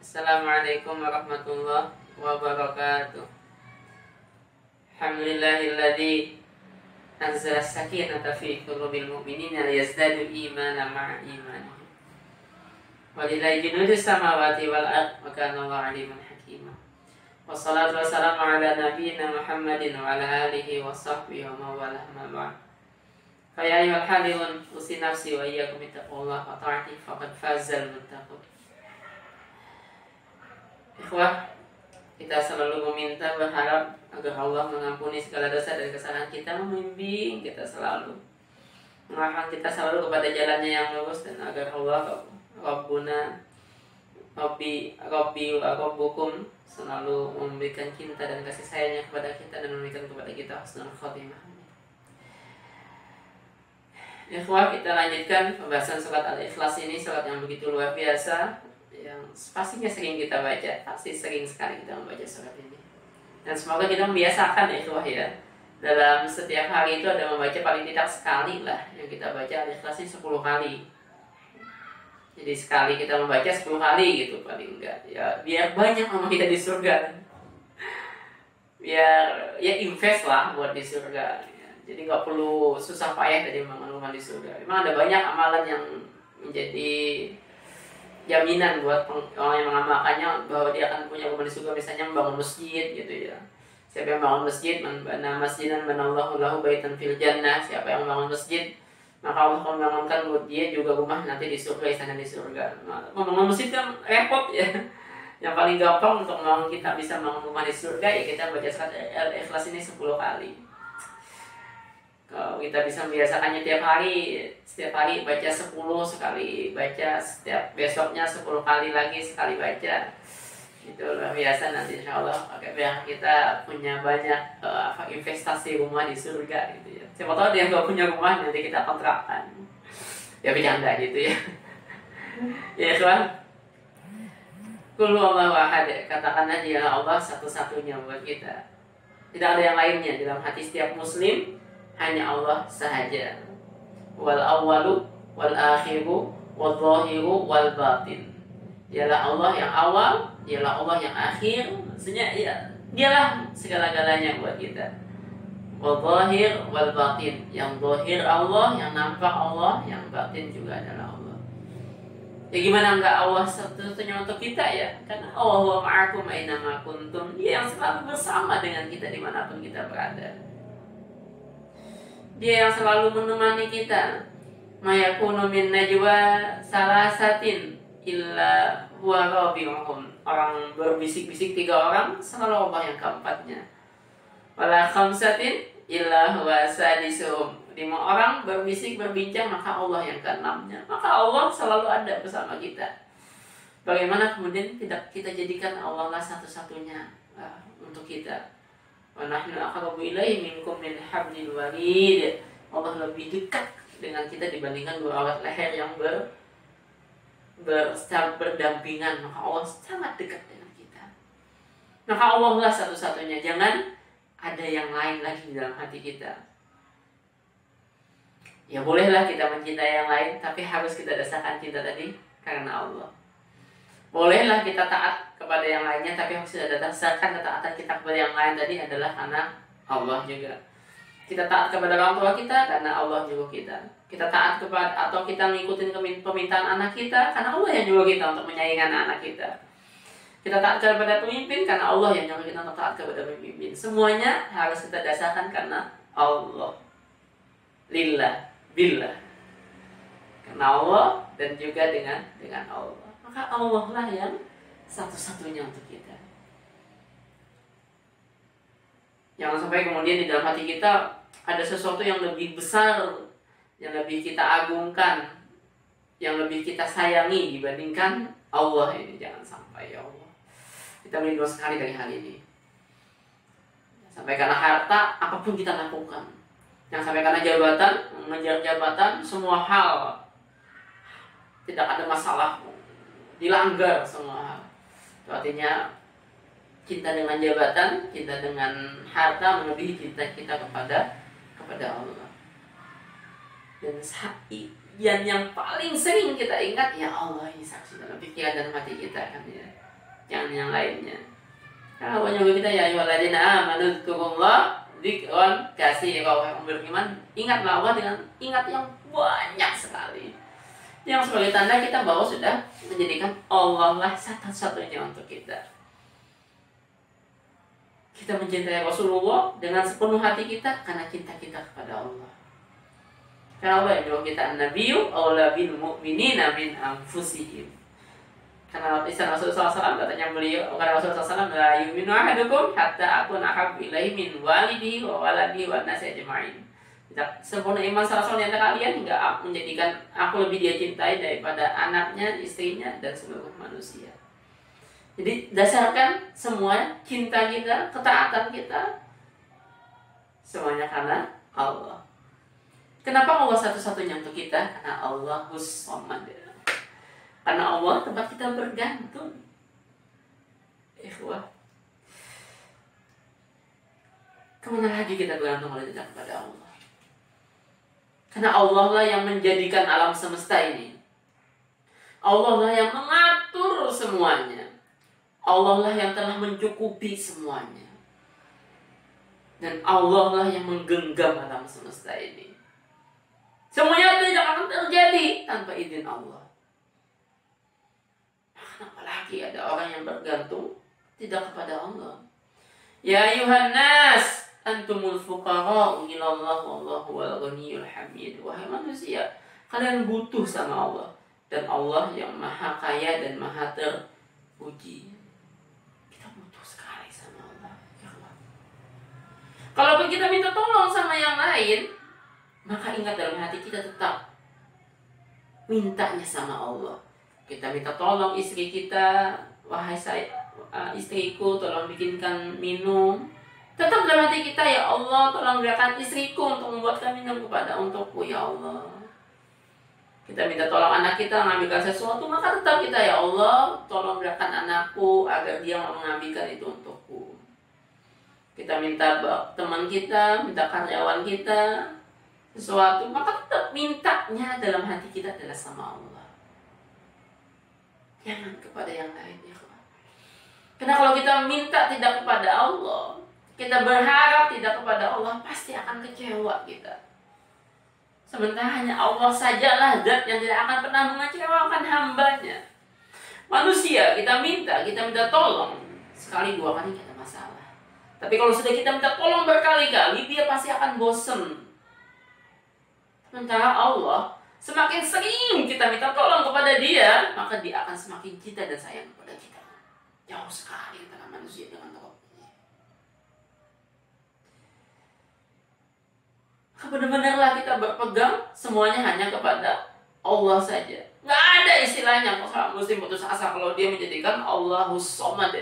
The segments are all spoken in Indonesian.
Assalamualaikum warahmatullahi wabarakatuh. Alhamdulillahilladzi anzala sakinata fi qulubil mu'minina liyazdadu imanan ma'a imanihim. Walillahi junudus samawati wal ardh wa kana Allahu aliman hakima. Wassalatu wassalamu ala nabiyyina Muhammadin wa ala alihi wa sahbihi wa mawalah ma ba'd. Fa ya ayyuhal hadithun usi nafsi wa iyyakum bittaqwallahi wa ta'atihi faqad fazal muttaqun. Ikhwah, kita selalu meminta, berharap agar Allah mengampuni segala dosa dan kesalahan kita, membimbing kita selalu, mengarahkan kita selalu kepada jalannya yang lurus, dan agar Allah Rabbuna Rabbukum selalu memberikan cinta dan kasih sayangnya kepada kita dan memberikan kepada kita husnul khotimah. Ikhwah, kita lanjutkan pembahasan surat Al-Ikhlas ini, surat yang begitu luar biasa, yang pastinya sering kita baca, pasti sering sekali kita membaca surat ini. Dan semoga kita membiasakan ikhwah ya, dalam setiap hari itu ada membaca paling tidak sekali lah, yang kita baca Al-Ikhlas ini 10 kali. Jadi sekali kita membaca 10 kali gitu paling enggak, ya biar banyak nama kita di surga, biar ya invest lah buat di surga ya. Jadi nggak perlu susah payah tadi membangun rumah di surga. Memang ada banyak amalan yang menjadi jaminan buat orang yang mengamalkannya bahwa dia akan punya rumah di surga, misalnya membangun masjid gitu ya. Siapa yang bangun masjid, man bana masjidan banallahu lahu baitan fil jannah. Siapa yang membangun masjid, maka Allah akan membangunkan buat dia juga rumah nanti di surga, istana di surga. Membangun masjid kan repot ya. Yang paling gampang untuk membangun kita bisa membangun rumah di surga ya kita baca surat Al-Ikhlas ini 10 kali. Kalau kita bisa membiasakannya setiap hari baca 10 sekali baca, setiap besoknya 10 kali lagi sekali baca, itu luar biasa. Nanti insyaallah biar kita punya banyak investasi rumah di surga gitu ya. Siapa tahu dia nggak punya rumah, nanti kita kontrakkan ya, bercanda gitu ya. Ya kawan, Qul huwallahu ahad, katakan aja ya Allah satu-satunya buat kita, tidak ada yang lainnya. Dalam hati setiap muslim hanya Allah sahaja. Wal awwalu wal akhiru wal zahiru wal batin. Dialah Allah yang awal, dialah Allah yang akhir. Maksudnya ya, dialah segala-galanya buat kita. Wal zahir wal batin. Yang zahir Allah, yang nampak Allah, yang batin juga adalah Allah. Ya gimana enggak Allah satu-satunya untuk kita ya? Karena Allah ma'akum aina ma kuntum. Dia yang selalu bersama dengan kita dimanapun kita berada. Dia yang selalu menemani kita. Mayakunu min najwa salasatin illa huwa rabi'uhum. Orang berbisik-bisik 3 orang, selalu Allah yang keempatnya. Wala khamsatin illa huwa sadisuhum. 5 orang berbisik berbincang, maka Allah yang ke-6-nya. Maka Allah selalu ada bersama kita. Bagaimana kemudian tidak kita jadikan Allah lah satu-satunya untuk kita? Wa nahnu aqrabu ilaihi minkum min hablil warid. Allah lebih dekat dengan kita dibandingkan 2 alat leher yang berdampingan. Maka Allah sangat dekat dengan kita. Maka Allah lah satu-satunya. Jangan ada yang lain lagi di dalam hati kita. Ya bolehlah kita mencintai yang lain, tapi harus kita dasarkan cinta tadi karena Allah. Bolehlah kita taat kepada yang lainnya, tapi harus kita dasarkan ketaatan kita kepada yang lain tadi adalah karena Allah juga. Kita taat kepada orang tua kita karena Allah juga kita. Kita taat kepada atau kita mengikuti permintaan anak kita karena Allah yang juga kita untuk menyayangi anak kita. Kita taat kepada pemimpin karena Allah yang juga kita untuk taat kepada pemimpin. Semuanya harus kita dasarkan karena Allah. Lillah, billah. Karena Allah dan juga dengan Allah. Maka Allah lah yang satu-satunya untuk kita. Jangan sampai kemudian di dalam hati kita ada sesuatu yang lebih besar, yang lebih kita agungkan, yang lebih kita sayangi dibandingkan Allah ini. Jangan sampai ya Allah. Kita berdoa sekali dari hal ini. Sampai karena harta, apapun kita lakukan. Jangan sampai karena jabatan, mengejar jabatan, semua hal tidak ada masalah, dilanggar semua hal. Itu artinya cinta dengan jabatan, cinta dengan harta melebihi cinta kita kepada Allah. Dan yang paling sering kita ingat, ya Allah ini saksi dalam pikiran dan hati kita kan ya. jangan yang lainnya. Karena Allah nyuruh kita, ya ayyuhalladzina amanu dzkurullah dzikran katsiran, yang beriman ingatlah Allah dengan ingat yang banyak sekali. Yang sebagai tanda kita bahwa sudah menjadikan Allah lah satu-satunya untuk kita. Kita mencintai Rasulullah dengan sepenuh hati kita karena cinta kita kepada Allah. Karena Allah yang bilang kita an-nabiyyu aula bil mu'minina min anfusihim. Karena istilah Rasulullah SAW katanya beliau, karena Rasulullah SAW la yu'minu ahadukum hatta akuna ahabbu ilaihi min walidihi wa waladihi wan nasi ajma'in. Sempurna iman salah seorang di kalian hingga menjadikan aku lebih dia cintai daripada anaknya, istrinya, dan seluruh manusia. Jadi dasarkan semua cinta kita, ketaatan kita, semuanya karena Allah. Kenapa Allah satu-satunya untuk kita? Karena Allahus Samad. Karena Allah tempat kita bergantung. Ikhwah, kemana lagi kita bergantung kalau tidak kepada Allah? Karena Allah lah yang menjadikan alam semesta ini. Allah lah yang mengatur semuanya. Allah lah yang telah mencukupi semuanya. Dan Allah lah yang menggenggam alam semesta ini. Semuanya tidak akan terjadi tanpa izin Allah. Apalagi ada orang yang bergantung tidak kepada Allah. Ya ayuhan nas, antumul fuqara'u ilallah wallahu wal ghaniyyul hamid. Wahai manusia, kalian butuh sama Allah, dan Allah yang maha kaya dan maha terpuji. Kita butuh sekali sama Allah, ya Allah. Kalaupun kita minta tolong sama yang lain, maka ingat dalam hati kita tetap mintanya sama Allah. Kita minta tolong istri kita, wahai istriku, tolong bikinkan minum. Tetap dalam hati kita, ya Allah, tolong berikan istriku untuk membuatkan minum untukku, ya Allah. Kita minta tolong anak kita mengambilkan sesuatu, maka tetap kita, ya Allah, tolong berikan anakku agar dia mengambilkan itu untukku. Kita minta teman kita, minta karyawan kita sesuatu, maka tetap mintanya dalam hati kita adalah sama Allah. Jangan kepada yang lain, ya Allah. Karena kalau kita minta tidak kepada Allah, kita berharap tidak kepada Allah, pasti akan kecewa kita. Sementara hanya Allah sajalah zat yang tidak akan pernah mengecewakan hambanya. Manusia, kita minta tolong sekali dua kali tidak ada masalah. Tapi kalau sudah kita minta tolong berkali-kali, dia pasti akan bosan. Sementara Allah, semakin sering kita minta tolong kepada dia, maka dia akan semakin cinta dan sayang kepada kita. Jauh sekali antara manusia dengan Allah. Benar-benarlah kita berpegang semuanya hanya kepada Allah saja. Nggak ada istilahnya kalau muslim putus asa kalau dia menjadikan Allahus Samad.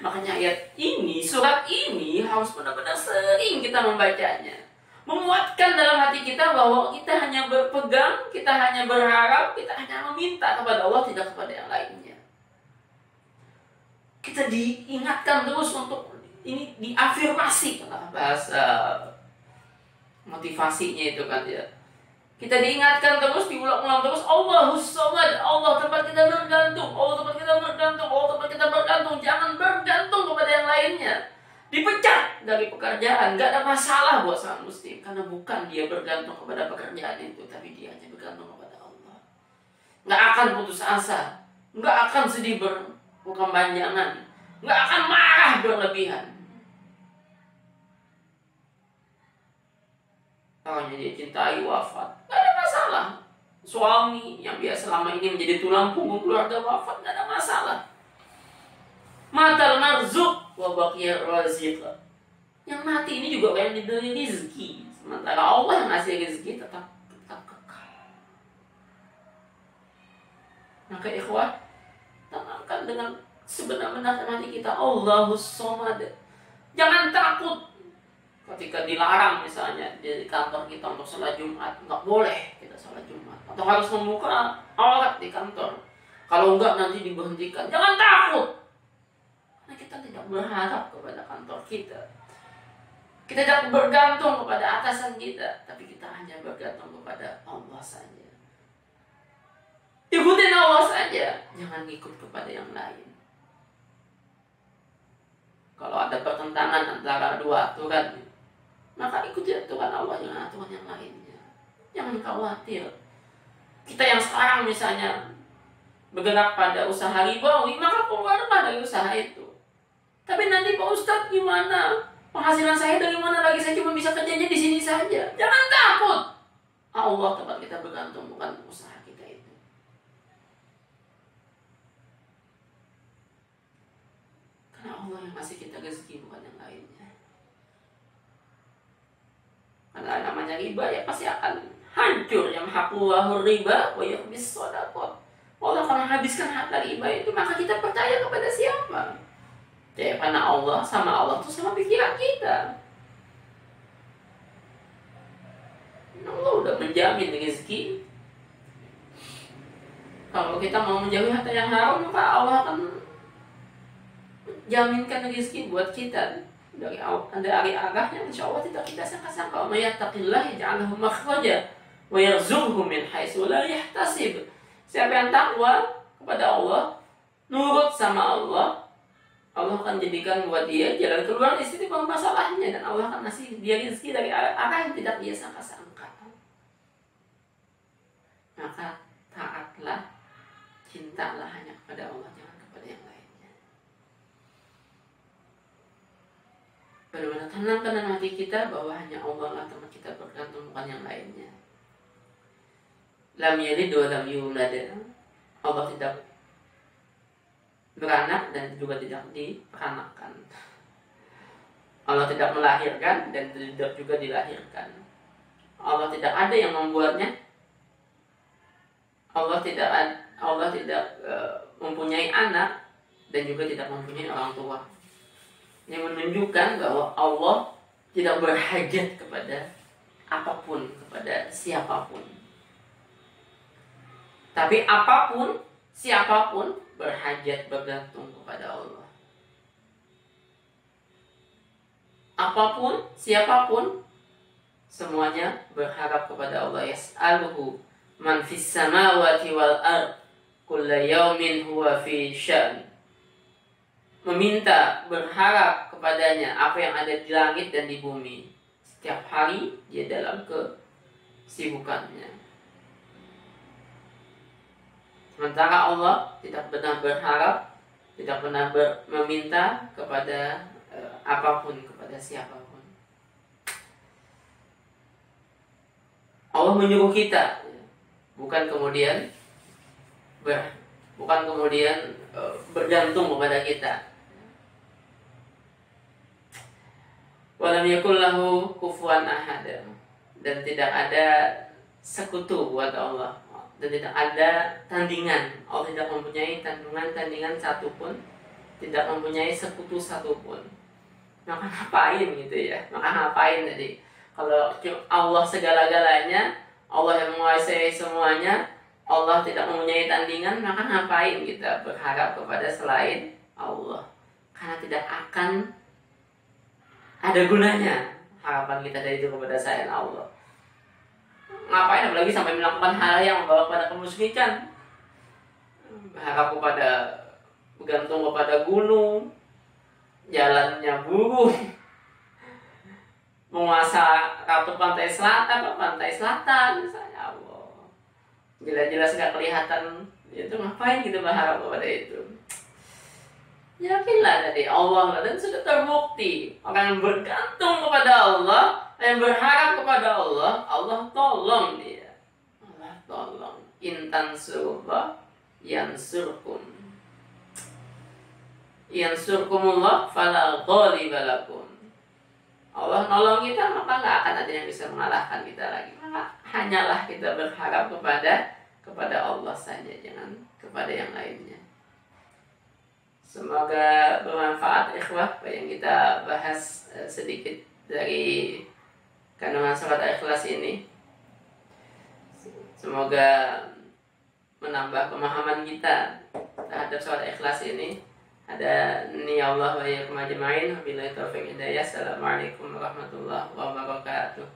Makanya ayat ini, surat ini harus benar-benar sering kita membacanya. Memuatkan dalam hati kita bahwa kita hanya berpegang, kita hanya berharap, kita hanya meminta kepada Allah, tidak kepada yang lainnya. Kita diingatkan terus untuk ini, diafirmasi, bahasa motivasinya itu kan ya. Kita diingatkan terus, diulang-ulang terus, Allahus Samad, Allah tempat kita bergantung, Allah tempat kita bergantung, Allah tempat kita bergantung. Jangan bergantung kepada yang lainnya. Dipecat dari pekerjaan, gak ada masalah buat seorang muslim, karena bukan dia bergantung kepada pekerjaan itu, tapi dia hanya bergantung kepada Allah. Gak akan putus asa, gak akan sedih berkepanjangan, gak akan marah berlebihan. Kalau dia cintai wafat, gak ada masalah. Suami yang biasa selama ini menjadi tulang punggung keluarga wafat, gak ada masalah. Matal marzuk wa baqiyar raziq. Yang mati ini juga yang diberi rezeki, sementara Allah yang ngasih rezeki tetap kekal. Maka ikhwah, tanamkan dengan sebenar-benar hati kita Allahus Samad. Jangan takut ketika dilarang misalnya di kantor kita untuk sholat Jumat, nggak boleh kita sholat Jumat, atau harus membuka aurat di kantor. Kalau enggak nanti diberhentikan. Jangan takut, karena kita tidak berharap kepada kantor kita. Kita tidak bergantung kepada atasan kita, tapi kita hanya bergantung kepada Allah saja. Ikutin Allah saja, jangan ikut kepada yang lain. Kalau ada pertentangan antara dua aturan, maka ikuti aturan Allah dengan aturan yang lainnya. Jangan khawatir. Kita yang sekarang misalnya bergerak pada usaha ribawi, maka keluarlah dari usaha itu. Tapi nanti Pak Ustadz gimana? Penghasilan saya dari mana lagi? Saya cuma bisa kerjanya di sini saja. Jangan takut. Allah tempat kita bergantung, bukan usaha kita itu. Karena Allah yang ngasih kita rezeki, bukan yang lainnya. Karena namanya riba ya pasti akan hancur. Yang hakullahu riba wa yuhbis shadaqah. Allah akan menghabiskan harta riba itu, maka kita percaya kepada siapa? Ya karena Allah sama Allah itu sama pikiran kita. Allah udah menjamin rezeki. Kalau kita mau menjauhi harta yang haram, maka Allah akan jaminkan rezeki buat kita dari arahnya. Insya Allah tidak kita sangka-sangka. Wa may yattaqillah yaj'al lahu makhraja wa yarzuqhu min haitsu la yahtasib. Siapa yang takwa kepada Allah, nurut sama Allah, Allah akan jadikan buat dia jalan keluar di setiap masalahnya, dan Allah akan ngasih dia rezeki dari arah yang tidak dia sangka-sangka. Maka taatlah, cintalah hanya kepada Allah, jangan kepada yang lainnya. Benar-benar tenangkan dalam hati kita bahwa hanya Allah lah tempat kita bergantung, bukan yang lainnya. Lam yalid wa lam yulad. Allah tidak beranak dan juga tidak diperanakan. Allah tidak melahirkan dan tidak juga dilahirkan. Allah tidak ada yang membuatnya. Allah tidak mempunyai anak dan juga tidak mempunyai orang tua. Yang menunjukkan bahwa Allah tidak berhajat kepada apapun, kepada siapapun. Tapi apapun, siapapun berhajat, bergantung kepada Allah. Apapun, siapapun, semuanya berharap kepada Allah. Yas'aluhu man fis samawati wal ard kulla yaumin huwa fi sya'n. Meminta, berharap kepadanya apa yang ada di langit dan di bumi. Setiap hari dia dalam kesibukannya. Sementara Allah tidak pernah berharap, tidak pernah meminta kepada apapun, kepada siapapun. Allah menyuruh kita, bukan kemudian bergantung kepada kita. Walam yakul lahu kufuwan ahad, dan tidak ada sekutu buat Allah. Dan tidak ada tandingan. Allah tidak mempunyai tandingan satupun, tidak mempunyai sekutu satupun. Maka ngapain gitu ya? Maka ngapain tadi? Kalau Allah segala-galanya, Allah yang menguasai semuanya, Allah tidak mempunyai tandingan, maka ngapain kita berharap kepada selain Allah? Karena tidak akan ada gunanya harapan kita dari itu kepada selain Allah. Ngapain apalagi sampai melakukan hal yang membawa kepada kemusyrikan, berharap bergantung kepada gunung, jalannya burung, menguasa ratu pantai selatan misalnya. Allah, jelas-jelas gak kelihatan, itu ngapain kita berharap kepada itu? Yakinlah tadi Allah, dan sudah terbukti orang yang bergantung kepada Allah, yang berharap kepada Allah, Allah tolong dia. Allah tolong. Intan surba yansurkum. Yansurkumullah fala ghaliba lakum. Allah nolong kita, maka nggak akan ada yang bisa mengalahkan kita lagi. Maka hanyalah kita berharap kepada Allah saja, jangan kepada yang lainnya. Semoga bermanfaat ikhwah apa yang kita bahas sedikit dari kandungan surat Al-Ikhlas ini. Semoga menambah pemahaman kita terhadap surat Al-Ikhlas ini. Ada ni Allah wa iyyakum ajma'in. Wabillahi taufiq hidayah. Assalamualaikum warahmatullahi wabarakatuh.